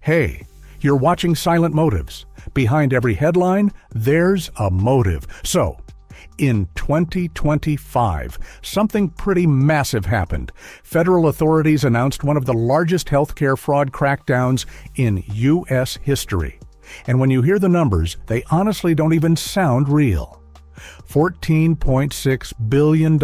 Hey, you're watching Silent Motives. Behind every headline, there's a motive. So, in 2025, something pretty massive happened. Federal authorities announced one of the largest healthcare fraud crackdowns in U.S. history. And when you hear the numbers, they honestly don't even sound real. $14.6 billion.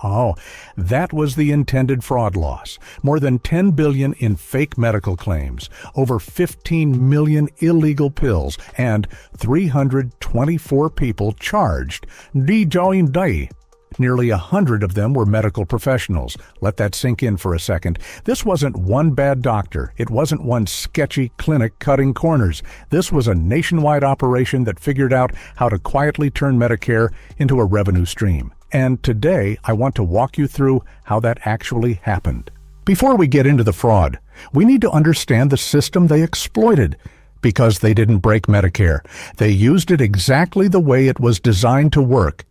Oh, that was the intended fraud loss. More than $10 billion in fake medical claims, over 15 million illegal pills, and 324 people charged. Nearly 100 of them were medical professionals. Let that sink in for a second. This wasn't one bad doctor. It wasn't one sketchy clinic cutting corners. This was a nationwide operation that figured out how to quietly turn Medicare into a revenue stream. And today, I want to walk you through how that actually happened. Before we get into the fraud, we need to understand the system they exploited. Because they didn't break Medicare, they used it exactly the way it was designed to work.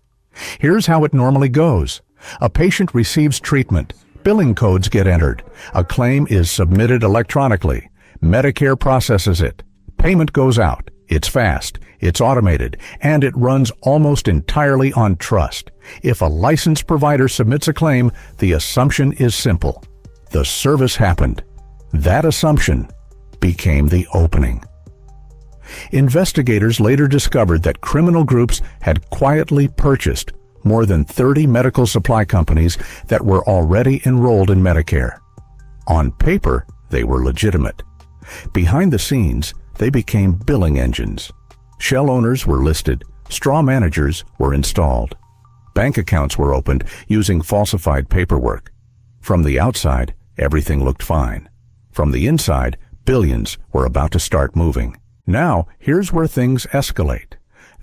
Here's how it normally goes. A patient receives treatment. Billing codes get entered. A claim is submitted electronically. Medicare processes it. Payment goes out. It's fast, it's automated, and it runs almost entirely on trust. If a licensed provider submits a claim, the assumption is simple. The service happened. That assumption became the opening. Investigators later discovered that criminal groups had quietly purchased more than 30 medical supply companies that were already enrolled in Medicare. On paper, they were legitimate. Behind the scenes, they became billing engines. Shell owners were listed. Straw managers were installed. Bank accounts were opened using falsified paperwork. From the outside, everything looked fine. From the inside, billions were about to start moving. Now, here's where things escalate.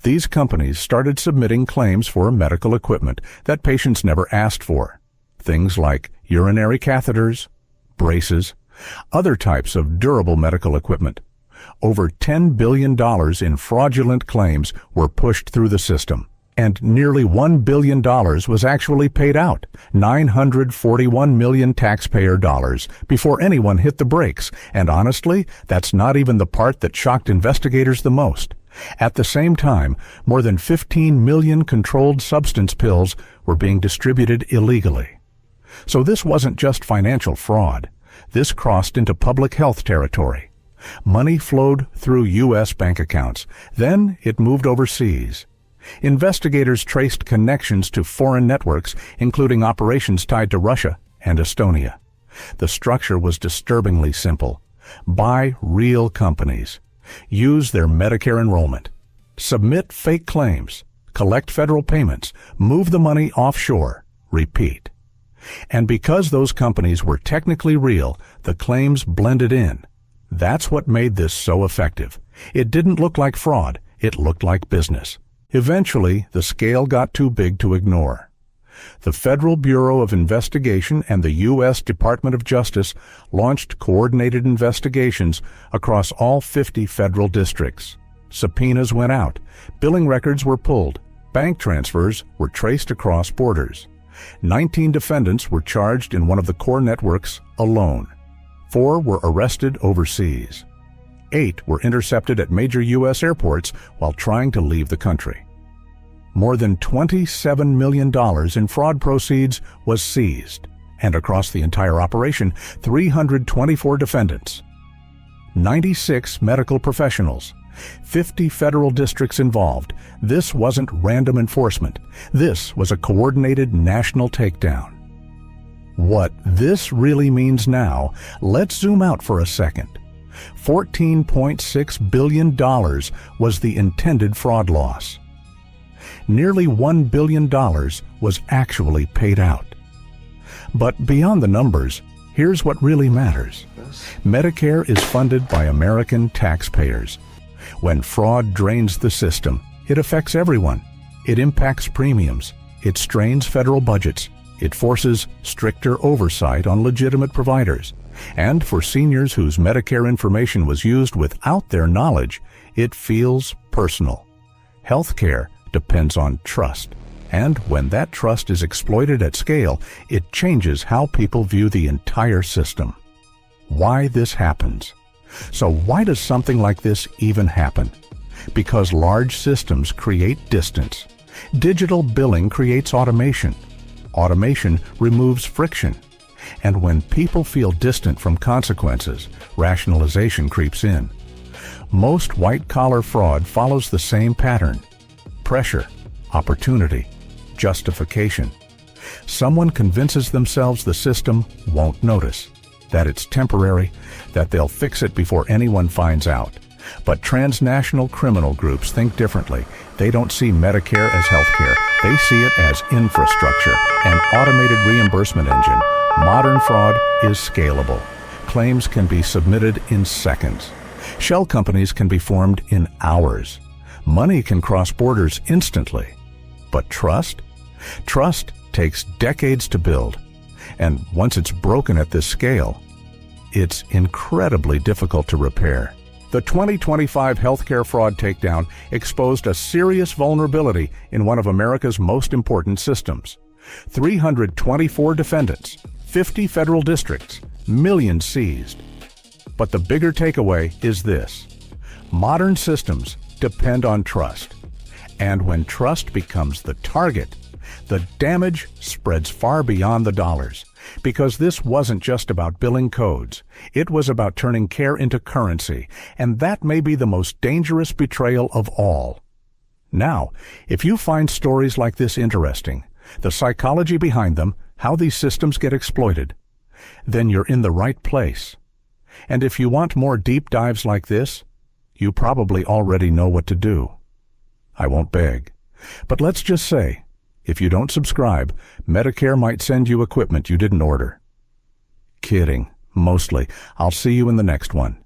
These companies started submitting claims for medical equipment that patients never asked for. Things like urinary catheters, braces, other types of durable medical equipment. Over $10 billion in fraudulent claims were pushed through the system, and nearly $1 billion was actually paid out, 941 million taxpayer dollars, before anyone hit the brakes. And honestly, that's not even the part that shocked investigators the most. At the same time, more than 15 million controlled substance pills were being distributed illegally. So this wasn't just financial fraud. This crossed into public health territory. Money flowed through U.S. bank accounts. Then it moved overseas. Investigators traced connections to foreign networks, including operations tied to Russia and Estonia. The structure was disturbingly simple. Buy real companies. Use their Medicare enrollment. Submit fake claims. Collect federal payments. Move the money offshore. Repeat. And because those companies were technically real, the claims blended in. That's what made this so effective. It didn't look like fraud. It looked like business. Eventually, the scale got too big to ignore. The Federal Bureau of Investigation and the U.S. Department of Justice launched coordinated investigations across all 50 federal districts. Subpoenas went out. Billing records were pulled. Bank transfers were traced across borders. 19 defendants were charged in one of the core networks alone. 4 were arrested overseas. 8 were intercepted at major U.S. airports while trying to leave the country. More than $27 million in fraud proceeds was seized, and across the entire operation, 324 defendants, 96 medical professionals, 50 federal districts involved. This wasn't random enforcement. This was a coordinated national takedown. What this really means now, let's zoom out for a second. $14.6 billion was the intended fraud loss. Nearly $1 billion was actually paid out. But beyond the numbers, here's what really matters. Medicare is funded by American taxpayers. When fraud drains the system, it affects everyone. It impacts premiums. It strains federal budgets. It forces stricter oversight on legitimate providers. And for seniors whose Medicare information was used without their knowledge, it feels personal. Healthcare depends on trust. And when that trust is exploited at scale, it changes how people view the entire system. Why this happens? So why does something like this even happen? Because large systems create distance. Digital billing creates automation. Automation removes friction. And when people feel distant from consequences, rationalization creeps in. Most white-collar fraud follows the same pattern: pressure, opportunity, justification. Someone convinces themselves the system won't notice, that it's temporary, that they'll fix it before anyone finds out. But transnational criminal groups think differently. They don't see Medicare as healthcare. They see it as infrastructure, an automated reimbursement engine. Modern fraud is scalable. Claims can be submitted in seconds. Shell companies can be formed in hours. Money can cross borders instantly. But trust? Trust takes decades to build. And once it's broken at this scale, it's incredibly difficult to repair. The 2025 healthcare fraud takedown exposed a serious vulnerability in one of America's most important systems. 324 defendants, 50 federal districts, millions seized. But the bigger takeaway is this: modern systems depend on trust. And when trust becomes the target, the damage spreads far beyond the dollars. Because this wasn't just about billing codes. It was about turning care into currency, and that may be the most dangerous betrayal of all. Now, if you find stories like this interesting, the psychology behind them, how these systems get exploited, then you're in the right place. And if you want more deep dives like this, you probably already know what to do. I won't beg, but let's just say, if you don't subscribe, Medicare might send you equipment you didn't order. Kidding, mostly. I'll see you in the next one.